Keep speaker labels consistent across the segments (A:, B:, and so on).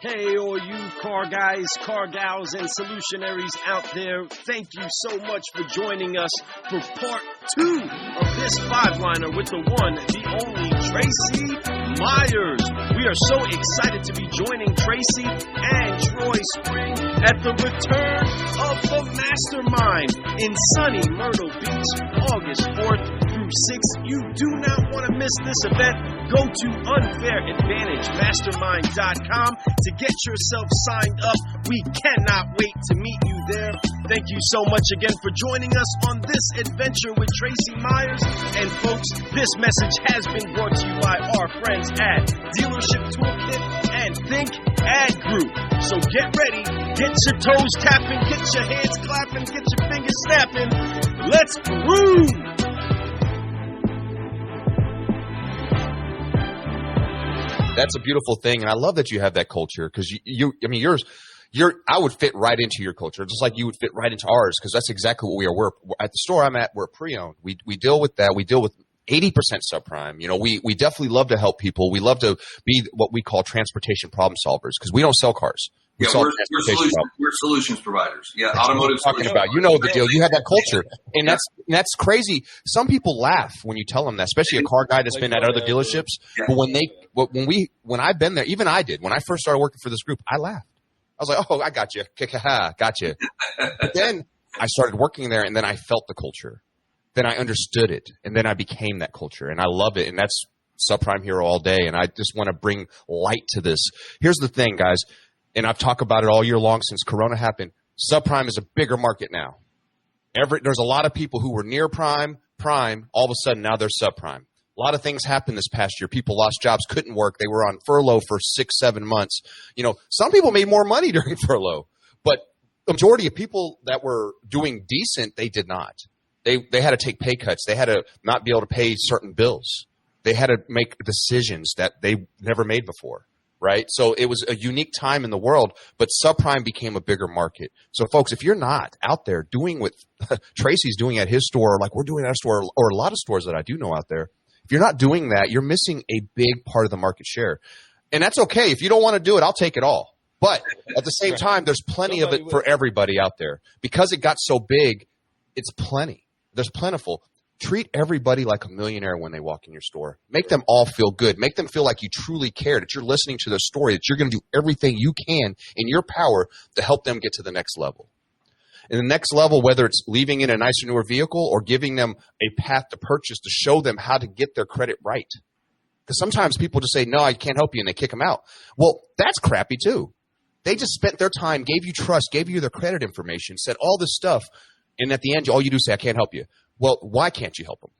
A: Hey, all you car guys, car gals, and solutionaries out there, thank you so much for joining us for part 2 of this five-liner with the one, the only, Tracy Myers. We are so excited to be joining Tracy and Troy Spring at the return of the Mastermind in sunny Myrtle Beach, August 4th through 6th. You do not want to miss this event. Go to unfairadvantagemastermind.com to get yourself signed up. We cannot wait to meet you there. Thank you so much again for joining us on this adventure with Tracy Myers. And folks, this message has been brought to you by our friends at Dealership Toolkit and Think Ad Group. So get ready, get your toes tapping, get your hands clapping, get your fingers snapping. Let's brew!
B: That's a beautiful thing, and I love that you have that culture because I would fit right into your culture, just like you would fit right into ours, because that's exactly what we are. We're at the store I'm at. We're pre-owned. We deal with that. We deal with 80% subprime. You know, we definitely love to help people. We love to be what we call transportation problem solvers because we don't sell cars.
C: We're solutions providers. Yeah,
B: that's
C: automotive.
B: Talking about, you know the deal. You have that culture, and that's crazy. Some people laugh when you tell them that, especially a car guy that's been at other dealerships. Yeah. But when I've been there, even I did when I first started working for this group, I laughed. I was like, "Oh, I got you, got you." But then I started working there, and then I felt the culture. Then I understood it, and then I became that culture, and I love it. And that's Subprime Hero all day. And I just want to bring light to this. Here's the thing, guys. And I've talked about it all year long since Corona happened. Subprime is a bigger market now. There's a lot of people who were near prime, all of a sudden now they're subprime. A lot of things happened this past year. People lost jobs, couldn't work. They were on furlough for 6-7 months. You know, some people made more money during furlough, but the majority of people that were doing decent, they did not. They had to take pay cuts. They had to not be able to pay certain bills. They had to make decisions that they never made before. Right? So it was a unique time in the world, but subprime became a bigger market. So folks, if you're not out there doing what Tracy's doing at his store, like we're doing at our store, or a lot of stores that I do know out there, if you're not doing that, you're missing a big part of the market share. And that's okay. If you don't want to do it, I'll take it all. But at the same time, there's plenty of it for everybody out there. Because it got so big, it's plenty. There's plentiful. Treat everybody like a millionaire when they walk in your store. Make them all feel good. Make them feel like you truly care, that you're listening to their story, that you're going to do everything you can in your power to help them get to the next level. And the next level, whether it's leaving in a nicer, newer vehicle or giving them a path to purchase to show them how to get their credit right. Because sometimes people just say, no, I can't help you, and they kick them out. Well, that's crappy too. They just spent their time, gave you trust, gave you their credit information, said all this stuff, and at the end, all you do is say, I can't help you. Well, why can't you help them?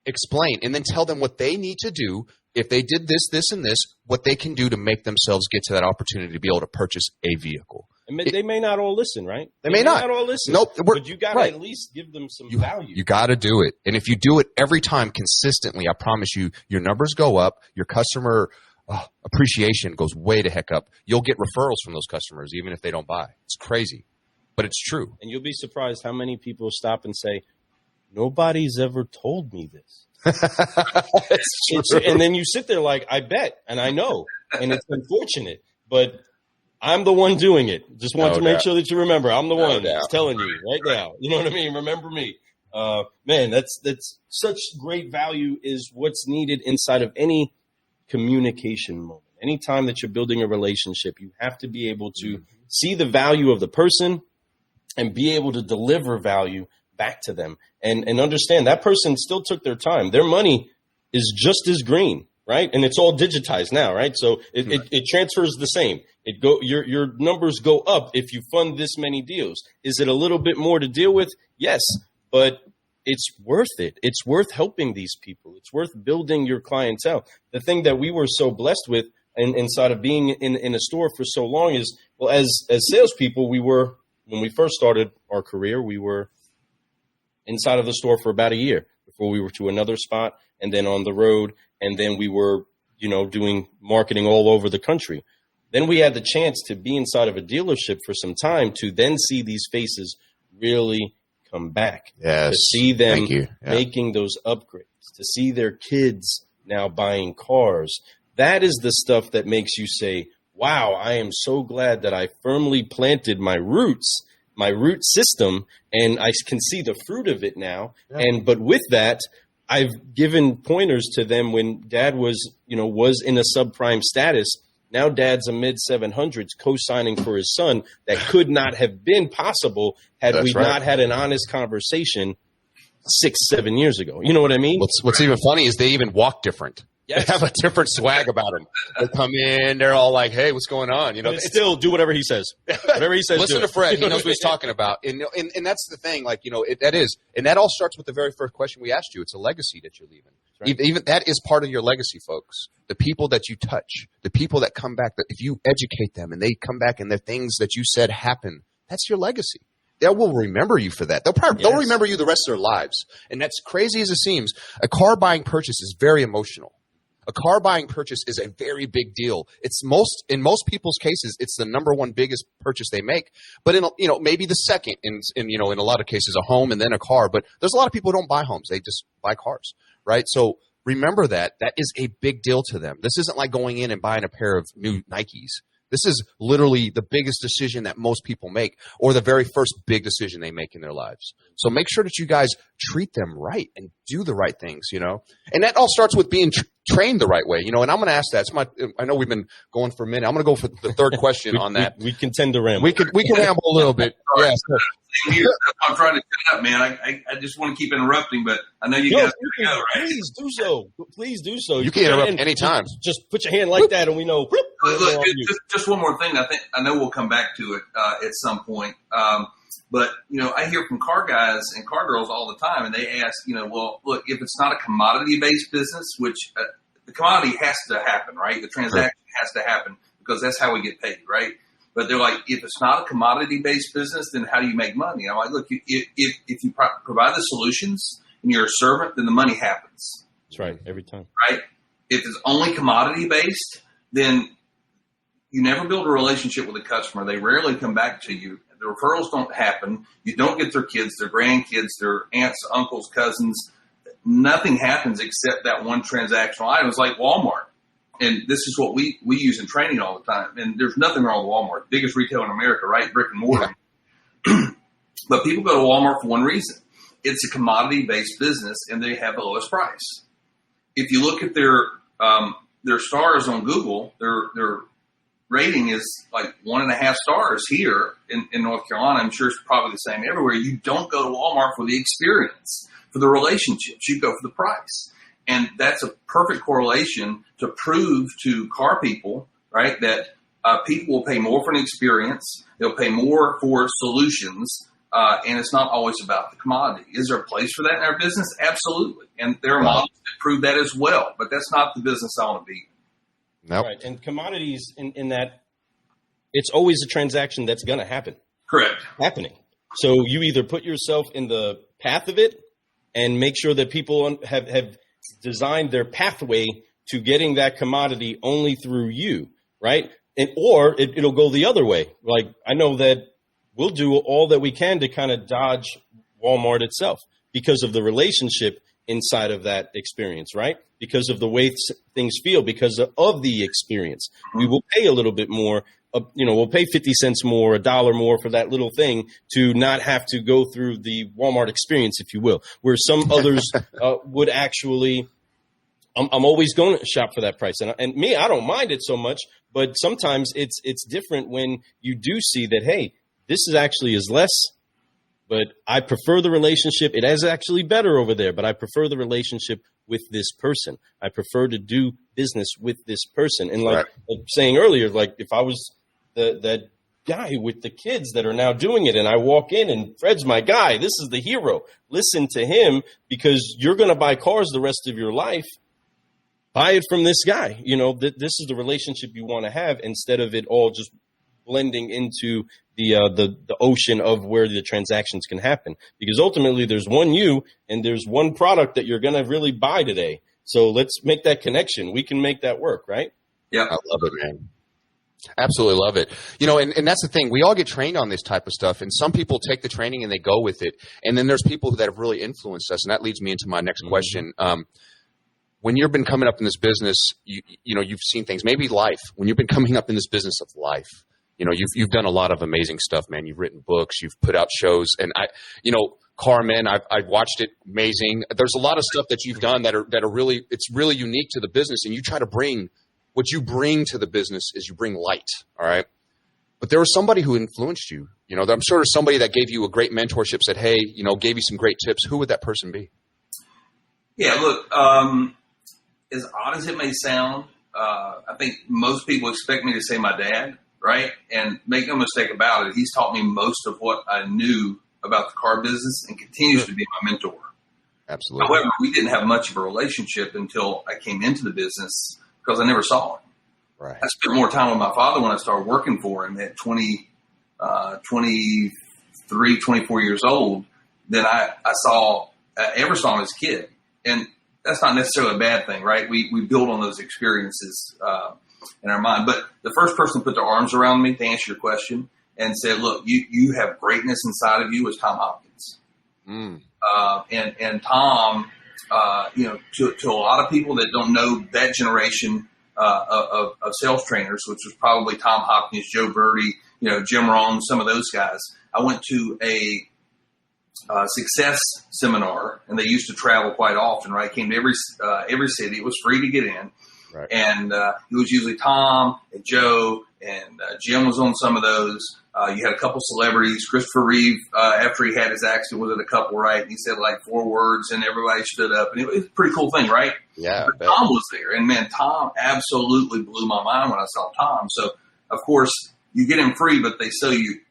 B: Explain, and then tell them what they need to do. If they did this, this, and this, what they can do to make themselves get to that opportunity to be able to purchase a vehicle.
A: They may not all listen, right?
B: They may not
A: all listen.
B: Nope.
A: But you got to at least give them some value.
B: You got to do it. And if you do it every time consistently, I promise you, your numbers go up. Your customer appreciation goes way the heck up. You'll get referrals from those customers, even if they don't buy. It's crazy, but it's true.
A: And you'll be surprised how many people stop and say, nobody's ever told me this. And then you sit there like, I bet, and I know, and it's unfortunate, but I'm the one doing it. Just want to make sure that you remember, I'm the one that's telling you right now. You know what I mean? Remember me. Man, that's such great value is what's needed inside of any communication moment. Anytime that you're building a relationship, you have to be able to see the value of the person and be able to deliver value back to them and understand that person still took their time. Their money is just as green, right? And it's all digitized now, right? So it transfers the same. Your numbers go up if you fund this many deals. Is it a little bit more to deal with? Yes, but it's worth it. It's worth helping these people. It's worth building your clientele. The thing that we were so blessed with inside of being in a store for so long is, well, as salespeople, when we first started our career, we were inside of the store for about a year before we were to another spot and then on the road. And then we were, doing marketing all over the country. Then we had the chance to be inside of a dealership for some time to then see these faces really come back.
B: Yes.
A: To see them making those upgrades, to see their kids now buying cars. That is the stuff that makes you say, wow, I am so glad that I firmly planted my root system, and I can see the fruit of it now. Yeah. But with that, I've given pointers to them when Dad was in a subprime status. Now Dad's a mid 700s co-signing for his son. That could not have been possible had we not had an honest conversation 6-7 years ago. You know what I mean?
B: What's even funny is they even walk different. Yes. They have a different swag about them. They come in, they're all like, "Hey, what's going on?"
A: But still do whatever he says. Whatever he says.
B: Listen to Fred. He knows what he's talking about. And that's the thing. Like, that all starts with the very first question we asked you. It's a legacy that you're leaving. Right. Even that is part of your legacy, folks. The people that you touch, the people that come back, that if you educate them and they come back and the things that you said happen, that's your legacy. They will remember you for that. They'll remember you the rest of their lives. And that's crazy as it seems. A car buying purchase is very emotional. A car buying purchase is a very big deal. In most people's cases, it's the number one biggest purchase they make. But maybe the second in a lot of cases, a home and then a car. But there's a lot of people who don't buy homes; they just buy cars, right? So remember that is a big deal to them. This isn't like going in and buying a pair of new Nikes. This is literally the biggest decision that most people make, or the very first big decision they make in their lives. So make sure that you guys treat them right and do the right things, And that all starts with being trained the right way, And I'm going to ask that. I know we've been going for a minute. I'm going to go for the third question on that.
A: We can tend to ramble.
B: We can ramble a little bit. Yeah.
C: I'm trying to shut up, man. I just want to keep interrupting, but I know you guys go, right?
A: Please do so. Please do so.
B: You can interrupt anytime.
A: Just put your hand like that, and we know.
C: Look, just one more thing. I know we'll come back to it at some point. But I hear from car guys and car girls all the time, and they ask, well, look, if it's not a commodity-based business, which the commodity has to happen, right? The transaction has to happen because that's how we get paid, right? But they're like, if it's not a commodity-based business, then how do you make money? I'm like, look, if you provide the solutions and you're a servant, then the money happens.
A: That's right, every time.
C: Right? If it's only commodity-based, then you never build a relationship with a customer. They rarely come back to you. The referrals don't happen. You don't get their kids, their grandkids, their aunts, uncles, cousins. Nothing happens except that one transactional item. It's like Walmart. And this is what we use in training all the time. And there's nothing wrong with Walmart. Biggest retailer in America, right? Brick and mortar. But people go to Walmart for one reason. It's a commodity-based business, and they have the lowest price. If you look at their stars on Google, their rating is like 1.5 stars here in North Carolina. I'm sure it's probably the same everywhere. You don't go to Walmart for the experience, for the relationships. You go for the price. And that's a perfect correlation to prove to car people, right, that people will pay more for an experience. They'll pay more for solutions. And it's not always about the commodity. Is there a place for that in our business? Absolutely. And there are models that prove that as well. But that's not the business I want to be.
B: Nope.
A: Right. And commodities in that it's always a transaction that's going to happen.
C: Correct.
A: Happening. So you either put yourself in the path of it and make sure that people have designed their pathway to getting that commodity only through you, right? Or it'll go the other way. Like, I know that we'll do all that we can to kind of dodge Walmart itself because of the relationship inside of that experience, right? Because of the way things feel, because of the experience. We will pay a little bit more, we'll pay 50 cents more, $1 more for that little thing to not have to go through the Walmart experience, if you will, where some others would actually, I'm always going to shop for that price. And me, I don't mind it so much, but sometimes it's different when you do see that, hey, this is actually less, but I prefer the relationship. It is actually better over there, but I prefer the relationship with this person. I prefer to do business with this person. And like saying earlier, like if I was that guy with the kids that are now doing it and I walk in and Fred's my guy, this is the hero. Listen to him because you're going to buy cars the rest of your life. Buy it from this guy. This is the relationship you want to have instead of it all just blending into the ocean of where the transactions can happen. Because ultimately there's one you and there's one product that you're going to really buy today. So let's make that connection. We can make that work, right?
C: Yeah.
B: I love it, man. Absolutely love it. And that's the thing. We all get trained on this type of stuff, and some people take the training and they go with it. And then there's people that have really influenced us, and that leads me into my next question. when you've been coming up in this business, you've seen things, maybe life. When you've been coming up in this business of life, you've done a lot of amazing stuff, man. You've written books, you've put out shows, and Carmen, I've watched it. Amazing. There's a lot of stuff that you've done that are really, it's really unique to the business, and you try to bring what you bring to the business is you bring light. All right. But there was somebody who influenced you. I'm sure there's somebody that gave you a great mentorship, said, hey, gave you some great tips. Who would that person be?
C: Yeah, look, as odd as it may sound, I think most people expect me to say my dad, right? And make no mistake about it, he's taught me most of what I knew about the car business and continues to be my mentor.
B: Absolutely.
C: However, we didn't have much of a relationship until I came into the business because I never saw him.
B: Right.
C: I spent more time with my father when I started working for him at 23, 24 years old than I ever saw him as a kid. And that's not necessarily a bad thing, right? We build on those experiences in our mind. But the first person to put their arms around me to answer your question and said, look, you have greatness inside of you was Tom Hopkins. And Tom, to a lot of people that don't know that generation of sales trainers, which was probably Tom Hopkins, Joe Birdie, Jim Rohn, some of those guys. I went to a success seminar, and they used to travel quite often, right? Came to every city. It was free to get in.
B: Right.
C: And it was usually Tom and Joe, and Jim was on some of those. You had a couple celebrities. Christopher Reeve, after he had his accident, was at a couple, right? And he said like 4 words, and everybody stood up. And it was a pretty cool thing, right?
B: Yeah.
C: But Tom was there. And, man, Tom absolutely blew my mind when I saw Tom. So, of course, you get him free, but they sell you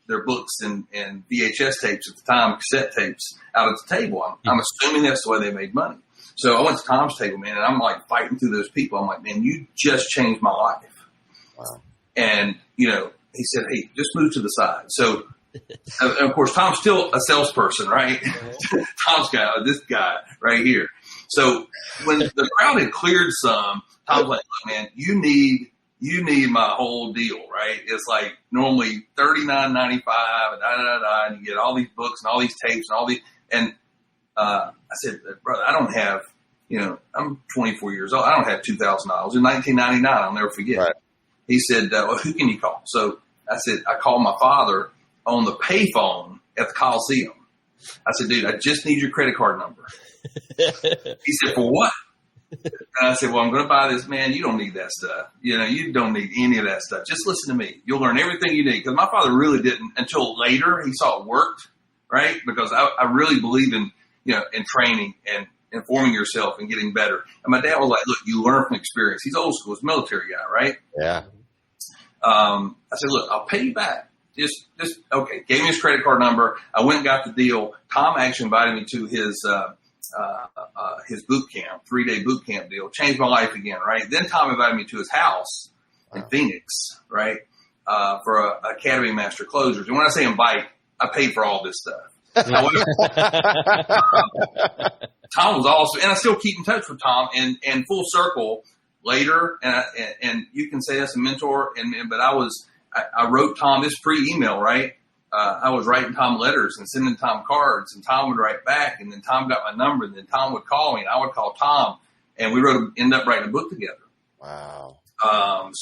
C: their books and VHS tapes at the time, cassette tapes, out at the table. I'm assuming that's the way they made money. So I went to Tom's table, man, and I'm like fighting through those people. I'm like, man, you just changed my life.
B: Wow.
C: And, he said, hey, just move to the side. So, of course, Tom's still a salesperson, right? Tom's got this guy right here. So when the crowd had cleared some, Tom's like, look, man, you need my whole deal, right? It's like normally $39.95 and you get all these books and all these tapes and all these. And I said, brother, I don't have, I'm 24 years old. I don't have $2,000. In 1999, I'll never forget. Right. He said, well, who can you call? So I said, I called my father on the payphone at the Coliseum. I said, dude, I just need your credit card number. He said, for what? And I said, well, I'm going to buy this. Man, you don't need that stuff. You don't need any of that stuff. Just listen to me. You'll learn everything you need. Because my father really didn't until later. He saw it worked, right? Because I really believe in, in training and informing yourself and getting better. And my dad was like, look, you learn from experience. He's old school. He's a military guy, right?
B: Yeah.
C: I said, look, I'll pay you back. Just okay. Gave me his credit card number. I went and got the deal. Tom actually invited me to his boot camp, 3-day boot camp deal. Changed my life again, right? Then Tom invited me to his house in Phoenix, right? For a Academy Master Closers. And when I say invite, I paid for all this stuff. Tom was awesome. And I still keep in touch with Tom and full circle later. And you can say that's a mentor. But I wrote Tom this pre-email, right? I was writing Tom letters and sending Tom cards, and Tom would write back, and then Tom got my number, and then Tom would call me, and I would call Tom, and we ended up writing a book together.
B: Wow.
C: And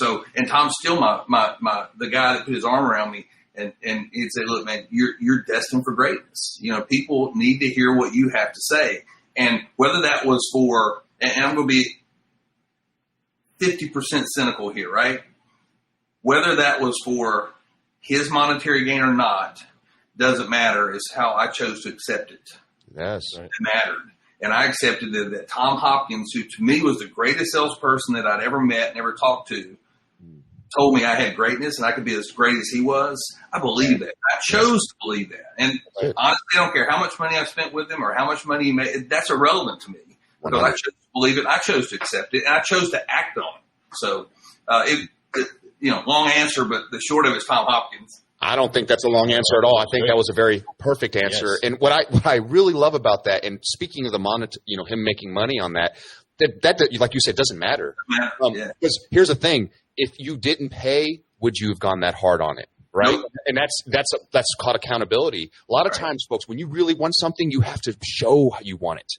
C: Tom's still the guy that put his arm around me, and he'd say, look, man, you're destined for greatness. People need to hear what you have to say. And whether that was for, and I'm going to be 50% cynical here, right? Whether that was for his monetary gain or not doesn't matter. It's how I chose to accept it.
B: Yes.
C: It mattered. And I accepted that Tom Hopkins, who to me was the greatest salesperson that I'd ever met and ever talked to, told me I had greatness and I could be as great as he was. I believe that. I chose to believe that. And honestly, I don't care how much money I've spent with him or how much money he made. That's irrelevant to me because I chose to believe it. I chose to accept it and I chose to act on it. So, long answer, but the short of it is Tom Hopkins.
B: I don't think that's a long answer at all. I think that was a very perfect answer. Yes. And what I really love about that, and speaking of the him making money on that like you said, doesn't matter. Because here's the thing: if you didn't pay, would you have gone that hard on it? Right? Nope. And that's called accountability. A lot of times, folks, when you really want something, you have to show you want it.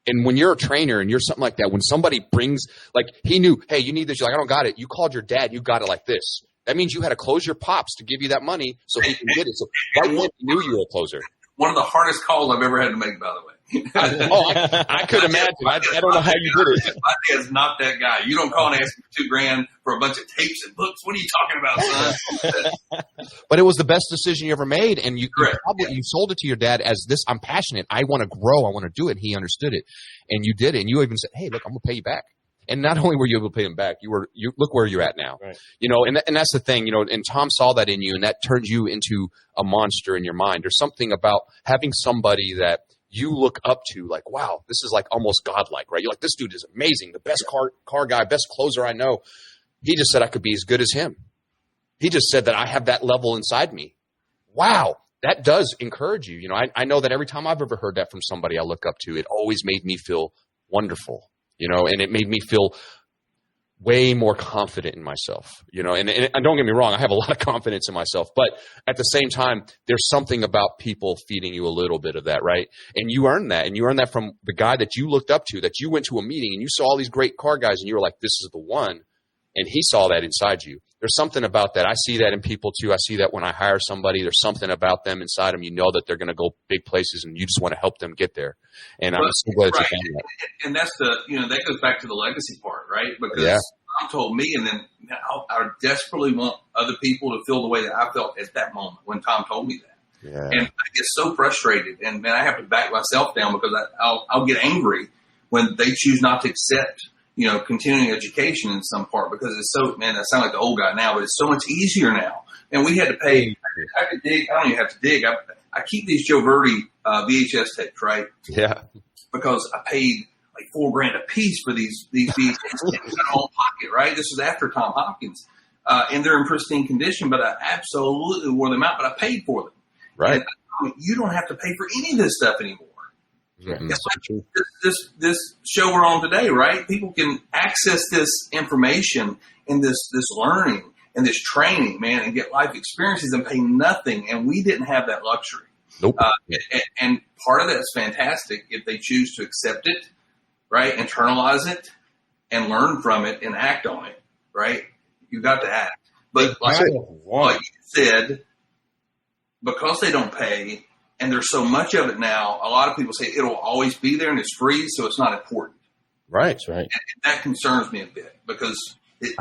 B: And when you're a trainer and you're something like that, when somebody brings, like he knew, hey, you need this. You're like, I don't got it. You called your dad. You got it like this. That means you had to close your pops to give you that money so he can get it. So right then he knew you were a closer.
C: One of the hardest calls I've ever had to make, by the way.
B: I could imagine. I don't know how you did it.
C: My dad's not that guy. You don't call and ask for $2,000 for a bunch of tapes and books. What are you talking about, son?
B: But it was the best decision you ever made, and you sold it to your dad as this. I'm passionate. I want to grow. I want to do it. And he understood it, and you did it. And you even said, "Hey, look, I'm gonna pay you back." And not only were you able to pay him back, you look where you're at now. Right. And that's the thing, and Tom saw that in you, and that turned you into a monster in your mind. There's something about having somebody that you look up to, like, wow, this is like almost godlike, right? You're like, this dude is amazing, the best car guy, best closer I know. He just said I could be as good as him. He just said that I have that level inside me. Wow, that does encourage you. I know that every time I've ever heard that from somebody I look up to, it always made me feel wonderful, and it made me feel way more confident in myself, and don't get me wrong, I have a lot of confidence in myself, but at the same time, there's something about people feeding you a little bit of that, right? And you earned that from the guy that you looked up to, that you went to a meeting and you saw all these great car guys and you were like, this is the one. And he saw that inside you. There's something about that. I see that in people too. I see that when I hire somebody, there's something about them inside them. You know that they're going to go big places and you just want to help them get there. And I'm so glad that you found that.
C: And that's that goes back to the legacy part, right? Because Tom told me, and then I desperately want other people to feel the way that I felt at that moment when Tom told me that. Yeah. And I get so frustrated, and man, I have to back myself down because I'll get angry when they choose not to accept continuing education in some part, because it's so, man, I sound like the old guy now, but it's so much easier now. And we had to pay, I could dig, I don't even have to dig. I keep these Joe Verdi VHS tapes, right?
B: Yeah.
C: Because I paid like $4,000 a piece for these VHS tapes in my own pocket, right? This was after Tom Hopkins. And they're in pristine condition, but I absolutely wore them out, but I paid for them.
B: Right.
C: And you don't have to pay for any of this stuff anymore. Mm-hmm. It's like this show we're on today, right? People can access this information and this learning and this training, man, and get life experiences and pay nothing. And we didn't have that luxury.
B: Nope.
C: And part of that's fantastic if they choose to accept it, right? Internalize it and learn from it and act on it, right? You got to act. But like you said, because they don't pay, and there's so much of it now, a lot of people say it'll always be there and it's free, so it's not important.
B: Right, right.
C: And that concerns me a bit because it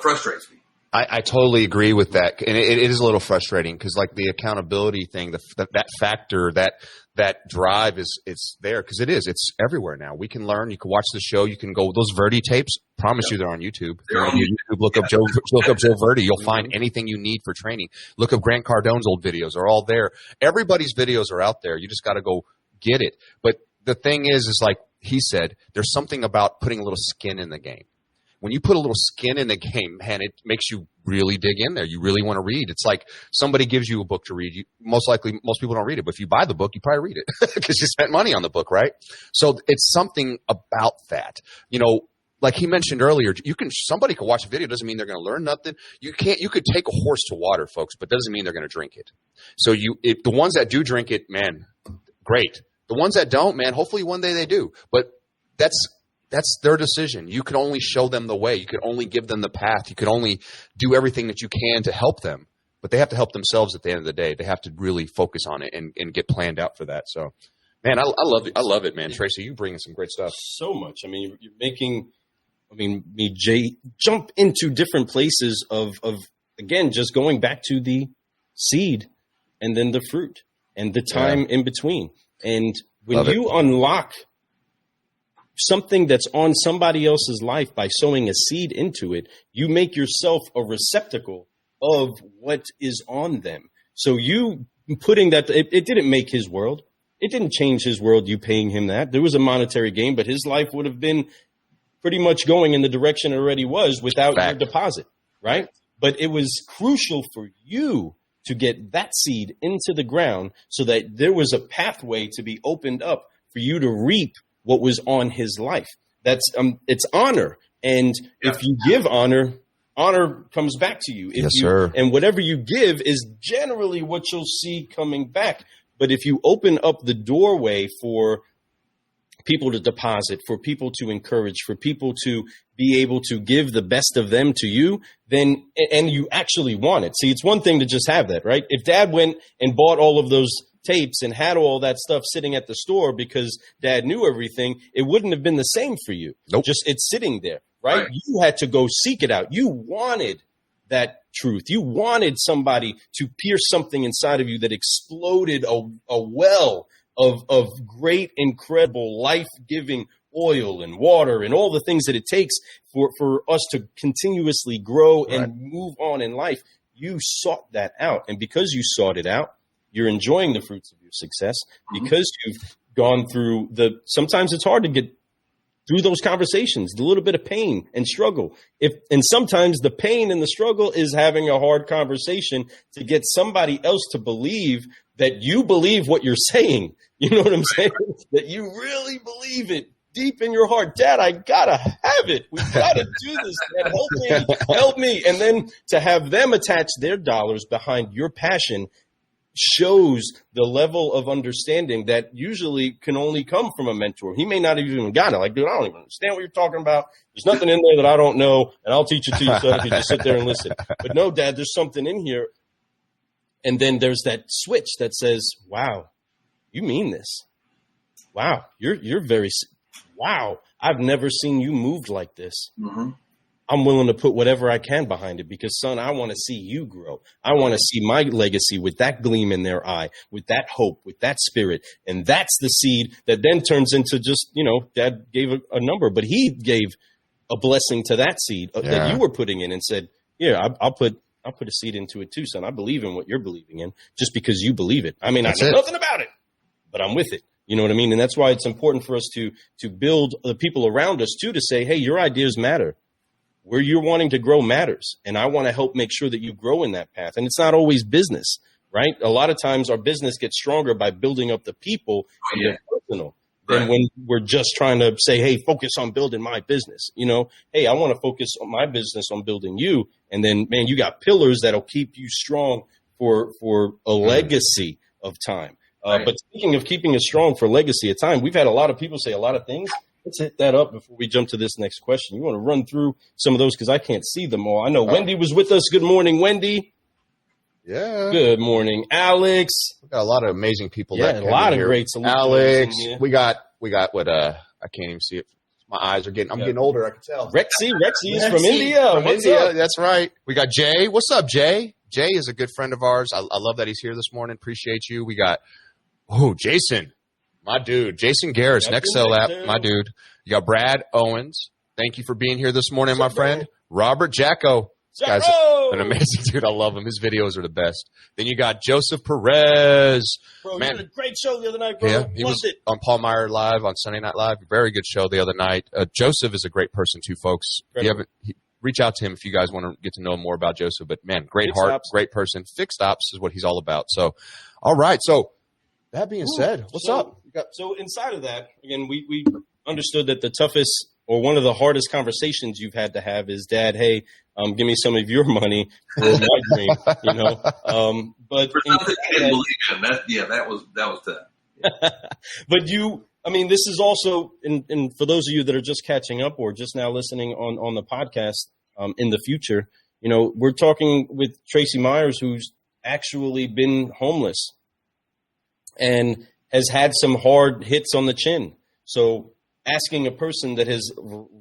C: frustrates me.
B: I totally agree with that. And it is a little frustrating because like the accountability thing, that factor, that drive it's there because it's everywhere now. We can learn. You can watch the show. You can go, those Verdi tapes, promise you they're on YouTube. They're on YouTube. Look up Joe Verdi. You'll find anything you need for training. Look up Grant Cardone's old videos. They're all there. Everybody's videos are out there. You just got to go get it. But the thing is like he said, there's something about putting a little skin in the game. When you put a little skin in the game, man, it makes you really dig in there. You really want to read. It's like somebody gives you a book to read. Most people don't read it, but if you buy the book, you probably read it because you spent money on the book, right? So it's something about that. Like he mentioned earlier, somebody could watch a video. Doesn't mean they're going to learn nothing. You could take a horse to water, folks, but doesn't mean they're going to drink it. So the ones that do drink it, man, great. The ones that don't, man, hopefully one day they do. But that's their decision. You can only show them the way. You can only give them the path. You can only do everything that you can to help them. But they have to help themselves at the end of the day. They have to really focus on it and get planned out for that. So, man, I love it. I love it, man. Tracy, you bring in some great stuff.
A: So much. I mean, you're making me jump into different places of again, just going back to the seed and then the fruit and the time in between. And when you unlock something that's on somebody else's life by sowing a seed into it, you make yourself a receptacle of what is on them. So you putting that, it didn't make his world. It didn't change his world, you paying him that. There was a monetary gain, but his life would have been pretty much going in the direction it already was without your deposit, right? But it was crucial for you to get that seed into the ground so that there was a pathway to be opened up for you to reap what was on his life. That's it's honor. And if you give honor comes back to you.
B: Sir.
A: And whatever you give is generally what you'll see coming back. But if you open up the doorway for people to deposit, for people to encourage, for people to be able to give the best of them to you, then, and you actually want it. See, it's one thing to just have that, right? If Dad went and bought all of those tapes and had all that stuff sitting at the store because Dad knew everything, it wouldn't have been the same for you.
B: Nope.
A: Just it's sitting there, right? You had to go seek it out. You wanted that truth. You wanted somebody to pierce something inside of you that exploded a well of great, incredible, life-giving oil and water and all the things that it takes for us to continuously grow and move on in life. You sought that out. And because you sought it out, you're enjoying the fruits of your success because you've gone through sometimes it's hard to get through those conversations, the little bit of pain and struggle. And sometimes the pain and the struggle is having a hard conversation to get somebody else to believe that you believe what you're saying. You know what I'm saying? That you really believe it deep in your heart. Dad, I gotta have it. We gotta do this. Dad, help me. And then to have them attach their dollars behind your passion shows the level of understanding that usually can only come from a mentor. He may not have even got it. Like, dude, I don't even understand what you're talking about. There's nothing in there that I don't know, and I'll teach it to you so if you just sit there and listen. But no, Dad, there's something in here. And then there's that switch that says, wow, you mean this. Wow, you're very, wow, I've never seen you moved like this. Mm-hmm. I'm willing to put whatever I can behind it because, son, I want to see you grow. I want to see my legacy with that gleam in their eye, with that hope, with that spirit. And that's the seed that then turns into just, Dad gave a number, but he gave a blessing to that seed that you were putting in and said, yeah, I'll put a seed into it too, son. I believe in what you're believing in just because you believe it. I mean, I know nothing about it, but I'm with it. You know what I mean? And that's why it's important for us to build the people around us too, to say, hey, your ideas matter. Where you're wanting to grow matters. And I want to help make sure that you grow in that path. And it's not always business, right? A lot of times our business gets stronger by building up the people and their personal than when we're just trying to say, hey, focus on building my business. Hey, I want to focus on my business on building you. And then, man, you got pillars that'll keep you strong for a legacy of time. But speaking of keeping us strong for legacy of time, we've had a lot of people say a lot of things. Let's hit that up before we jump to this next question. You want to run through some of those because I can't see them all. I know Wendy was with us. Good morning, Wendy.
B: Yeah.
A: Good morning, Alex.
B: We got a lot of amazing people.
A: Yeah, a lot of great solutions.
B: Alex, we got what I can't even see it. My eyes are I'm getting older. I can tell.
A: Rexy is from India. What's up?
B: That's right. We got Jay. What's up, Jay? Jay is a good friend of ours. I love that he's here this morning. Appreciate you. We got Jason. My dude, Jason Garris, Nextel app, my dude. You got Brad Owens. Thank you for being here this morning, my friend. Robert Jacko. This guy's an amazing dude. I love him. His videos are the best. Then you got Joseph Perez.
A: Bro, you did a great show the other night, bro.
B: Yeah, he was on Paul Meyer Live on Sunday Night Live. Very good show the other night. Joseph is a great person too, folks. Reach out to him if you guys want to get to know more about Joseph. But, man, great heart, great person. Fixed ops is what he's all about. So, all right. So, that being said, what's up?
A: So inside of that, again, we understood that the toughest or one of the hardest conversations you've had to have is, Dad, hey, give me some of your money for my dream, But
C: for something I didn't believe in, that was tough. Yeah.
A: But this is also, and for those of you that are just catching up or just now listening on the podcast in the future, we're talking with Tracy Myers, who's actually been homeless and has had some hard hits on the chin. So asking a person that has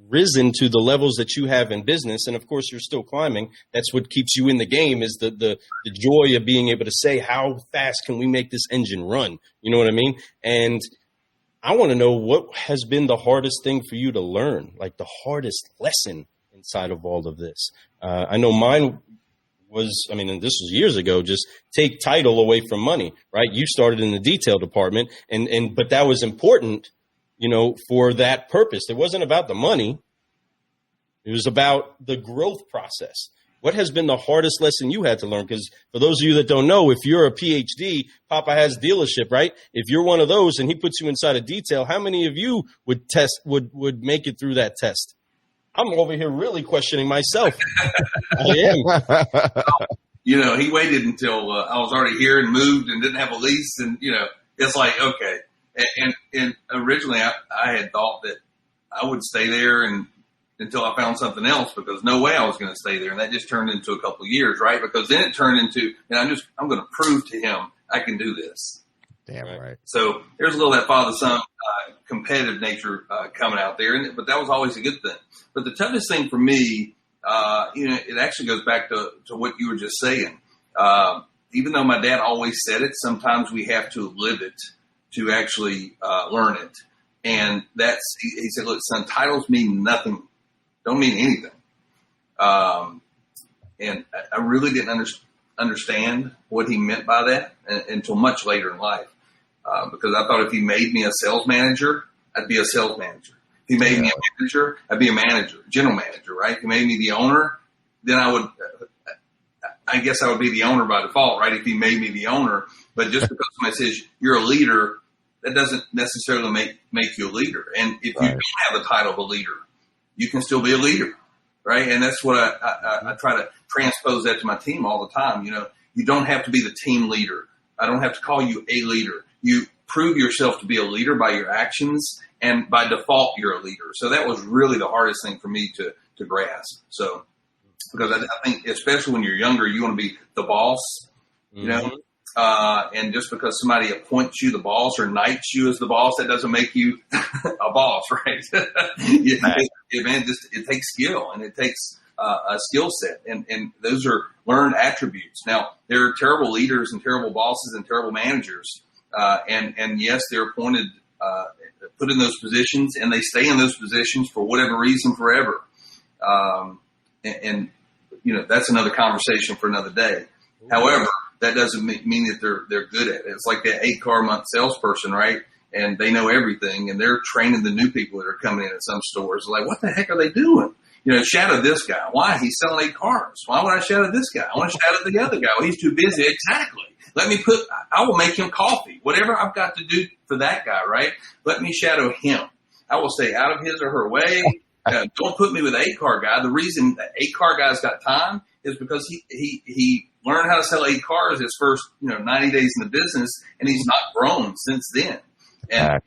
A: risen to the levels that you have in business, and of course you're still climbing, that's what keeps you in the game, is the joy of being able to say, how fast can we make this engine run? You know what I mean? And I want to know what has been the hardest thing for you to learn, like the hardest lesson inside of all of this. I know mine was, and this was years ago, just take title away from money, right? You started in the detail department, but that was important, for that purpose. It wasn't about the money. It was about the growth process. What has been the hardest lesson you had to learn? Because for those of you that don't know, if you're a PhD, Papa has dealership, right? If you're one of those and he puts you inside a detail, how many of you would make it through that test? I'm over here really questioning myself. I am.
C: He waited until I was already here and moved and didn't have a lease. And, it's like, okay, And originally I had thought that I would stay there until I found something else, because no way I was going to stay there. And that just turned into a couple of years, right? Because then it turned into, I'm going to prove to him I can do this.
B: Damn right.
C: So there's a little of that father-son competitive nature coming out there, but that was always a good thing. But the toughest thing for me, it actually goes back to what you were just saying. Even though my dad always said it, sometimes we have to live it to actually learn it. And he said, look, son, titles mean nothing, don't mean anything. And I really didn't understand what he meant by that until much later in life. Because I thought if he made me a sales manager, I'd be a sales manager. If he made me a manager, I'd be a manager, general manager, right? If he made me the owner, then I guess I would be the owner by default, right? If he made me the owner. But just because somebody says you're a leader, that doesn't necessarily make you a leader. And if you don't have the title of a leader, you can still be a leader, right? And that's what I try to transpose that to my team all the time. You don't have to be the team leader. I don't have to call you a leader. You prove yourself to be a leader by your actions, and by default, you're a leader. So that was really the hardest thing for me to grasp. So, because I think, especially when you're younger, you want to be the boss, and just because somebody appoints you the boss or knights you as the boss, that doesn't make you a boss, right? It takes skill, and it takes a skill set, and those are learned attributes. Now, there are terrible leaders and terrible bosses and terrible managers. And yes, they're appointed, put in those positions, and they stay in those positions for whatever reason forever. And that's another conversation for another day. However, that doesn't mean that they're good at it. It's like that 8-car-a-month salesperson, right? And they know everything, and they're training the new people that are coming in at some stores. Like, what the heck are they doing? Shadow this guy. Why? He's selling 8 cars. Why would I shadow this guy? I want to shadow the other guy. Well, he's too busy. Exactly. I will make him coffee. Whatever I've got to do for that guy, right? Let me shadow him. I will stay out of his or her way. Don't put me with an 8-car guy. The reason the 8-car guy's got time is because he learned how to sell 8 cars his first 90 days in the business, and he's not grown since then. And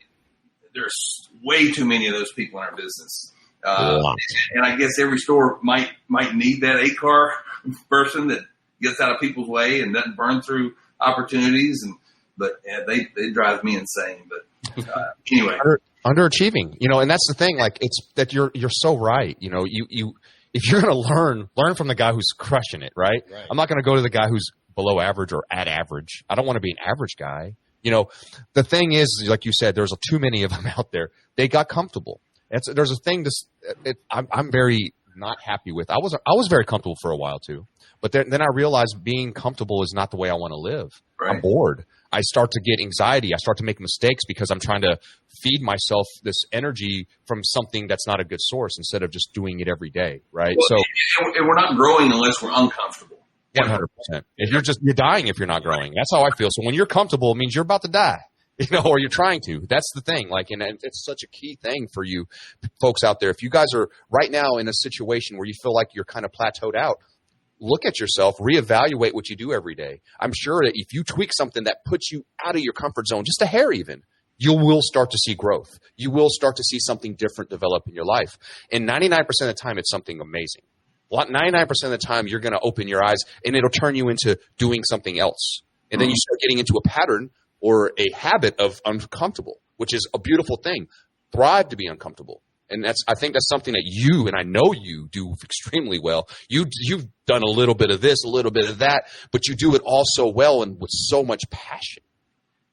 C: there's way too many of those people in our business. And I guess every store might need that 8-car person that gets out of people's way and doesn't burn through opportunities. But they drive me insane. But anyway,
B: underachieving, and that's the thing. Like, it's that you're so right. If you're going to learn from the guy who's crushing it, right? I'm not going to go to the guy who's below average or at average. I don't want to be an average guy. The thing is, like you said, there's too many of them out there. They got comfortable. There's a thing I'm very not happy with. I was very comfortable for a while too, but then I realized being comfortable is not the way I want to live. Right. I'm bored. I start to get anxiety. I start to make mistakes because I'm trying to feed myself this energy from something that's not a good source instead of just doing it every day. Right.
C: Well, and we're not growing unless we're uncomfortable.
B: 100%. You're dying if you're not growing. That's how I feel. So when you're comfortable, it means you're about to die. Or you're trying to. That's the thing. Like, and it's such a key thing for you folks out there. If you guys are right now in a situation where you feel like you're kind of plateaued out, look at yourself, reevaluate what you do every day. I'm sure that if you tweak something that puts you out of your comfort zone, just a hair even, you will start to see growth. You will start to see something different develop in your life. And 99% of the time, it's something amazing. 99% of the time, you're going to open your eyes and it'll turn you into doing something else. And then you start getting into a pattern or a habit of uncomfortable, which is a beautiful thing. Thrive to be uncomfortable. And I think that's something that you, and I know you do extremely well. You've done a little bit of this, a little bit of that, but you do it all so well and with so much passion.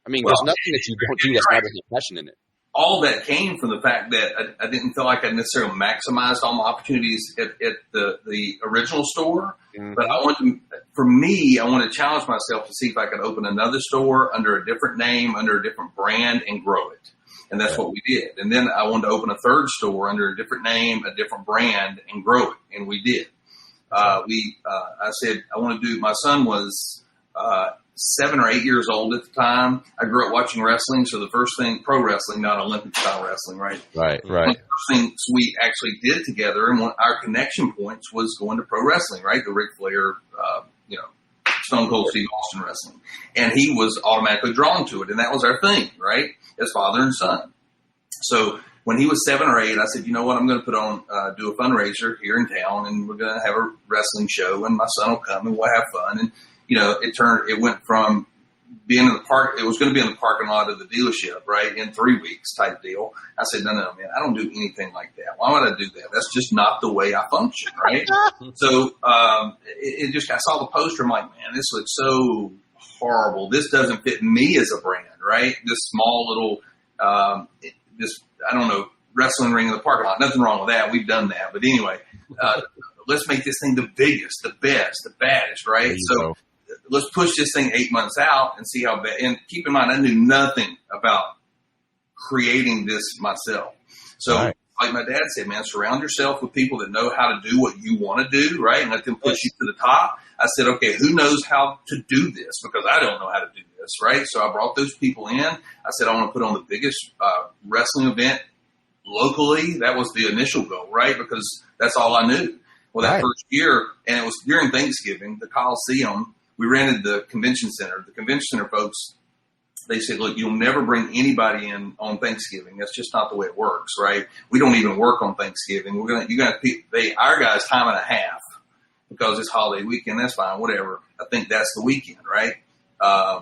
B: I mean, there's nothing that you don't do that's not really passion in it.
C: All that came from the fact that I didn't feel like I necessarily maximized all my opportunities at the original store. Mm-hmm. But I want to challenge myself to see if I could open another store under a different name, under a different brand, and grow it. And that's what we did. And then I wanted to open a third store under a different name, a different brand, and grow it. And we did. I said, I want to do, my son was 7 or 8 years old at the time. I grew up watching wrestling. So the first thing, pro wrestling, not Olympic style wrestling, right?
B: Right.
C: One of the first things we actually did together, and one our connection points was going to pro wrestling, right? The Ric Flair, Stone Cold Steve Austin wrestling. And he was automatically drawn to it. And that was our thing, right? As father and son. So when he was 7 or 8, I said, you know what, I'm going to put on, do a fundraiser here in town, and we're going to have a wrestling show, and my son will come, and we'll have fun. And, it went from being in the park, it was going to be in the parking lot of the dealership, right, in 3 weeks type deal. I said, no, man, I don't do anything like that. Why would I do that? That's just not the way I function, right? So I saw the poster, I'm like, man, this looks so horrible. This doesn't fit me as a brand, right? This small little, I don't know, wrestling ring in the parking lot. Nothing wrong with that. We've done that. But anyway, let's make this thing the biggest, the best, the baddest, right? So let's push this thing 8 months out and see how bad. And keep in mind, I knew nothing about creating this myself. So like my dad said, man, surround yourself with people that know how to do what you want to do, right? And let them push you to the top. I said, okay, who knows how to do this? Because I don't know how to do this, right? So I brought those people in. I said, I want to put on the biggest wrestling event locally. That was the initial goal, right? Because that's all I knew. Well, that first year, and it was during Thanksgiving, the Coliseum, we rented the convention center. The convention center folks, they said, look, you'll never bring anybody in on Thanksgiving. That's just not the way it works, right? We don't even work on Thanksgiving. Our guys time and a half because it's holiday weekend. That's fine, whatever. I think that's the weekend, right?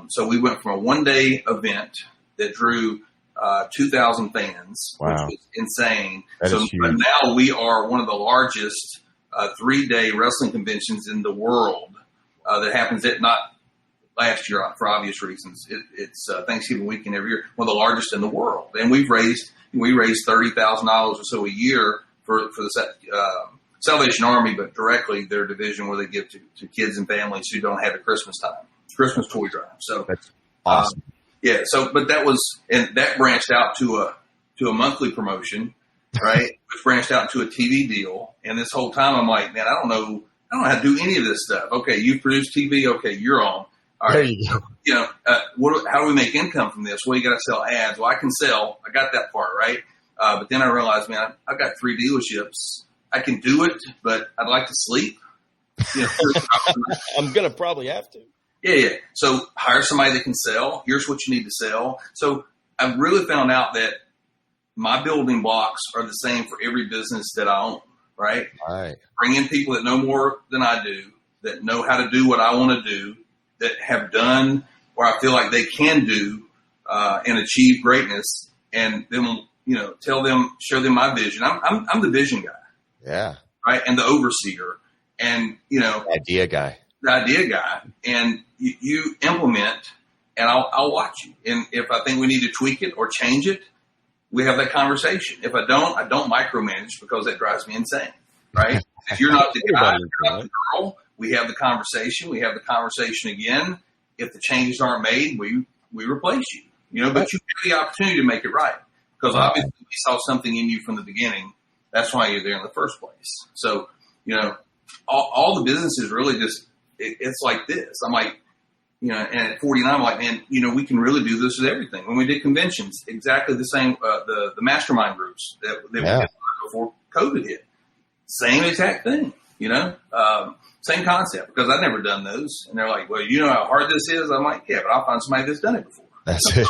C: So we went from a one-day event that drew 2,000 fans, which was insane. So now we are one of the largest 3-day wrestling conventions in the world that happens at not last year for obvious reasons. It's Thanksgiving weekend every year, one of the largest in the world. And we raised $30,000 or so a year for the Salvation Army, but directly their division where they give to kids and families who don't have a Christmas toy drive. So
B: that's awesome.
C: But that branched out to a monthly promotion, right? Which branched out to a TV deal. And this whole time I'm like, man, I don't know how to do any of this stuff. Okay, you produce TV. Okay, you're on. All right. There you go. How do we make income from this? Well, you got to sell ads. Well, I can sell. I got that part, right? But then I realized, man, I've got 3 dealerships. I can do it, but I'd like to sleep.
A: I'm going to probably have to.
C: Yeah. So hire somebody that can sell. Here's what you need to sell. So I really found out that my building blocks are the same for every business that I own, right? Bring in people that know more than I do, that know how to do what I want to do, that have done or I feel like they can do and achieve greatness, and then show them my vision. I'm the vision guy.
B: Yeah.
C: Right. And the overseer, and
B: idea guy.
C: The idea guy, and you implement, and I'll watch you. And if I think we need to tweak it or change it, we have that conversation. If I don't micromanage because that drives me insane. Right. If you're not the guy, you're not the girl, we have the conversation. We have the conversation again. If the changes aren't made, we replace you. But you have the opportunity to make it right, because obviously we saw something in you from the beginning. That's why you're there in the first place. So, all the businesses really just, it's like this. I'm like, and at 49, I'm like, man, we can really do this with everything. When we did conventions, exactly the same, the mastermind groups that we did before COVID hit. Same exact thing, same concept, because I've never done those. And they're like, well, you know how hard this is? I'm like, yeah, but I'll find somebody that's done it before.
B: That's it.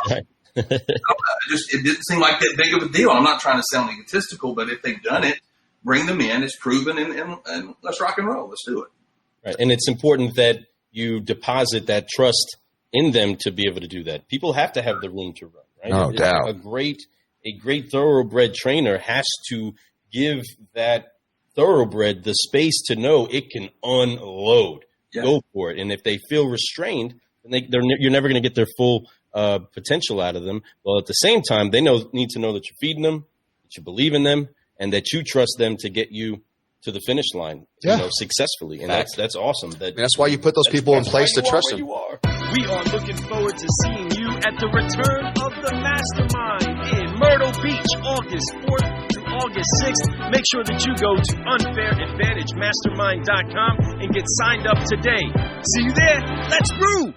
C: It didn't seem like that big of a deal. I'm not trying to sound egotistical, but if they've done it, bring them in. It's proven, and let's rock and roll. Let's do it. Right.
A: And it's important that you deposit that trust in them to be able to do that. People have to have the room to run, right?
B: No doubt.
A: A great thoroughbred trainer has to give that thoroughbred the space to know it can unload. Yeah. Go for it. And if they feel restrained, then you're never going to get their full potential out of them. Well, at the same time, they need to know that you're feeding them, that you believe in them, and that you trust them to get you to the finish line, successfully. And that's awesome.
B: That's why you put those people in place to trust them.
D: We are looking forward to seeing you at the return of the Mastermind in Myrtle Beach, August 4th to August 6th. Make sure that you go to unfairadvantagemastermind.com and get signed up today. See you there. Let's brew.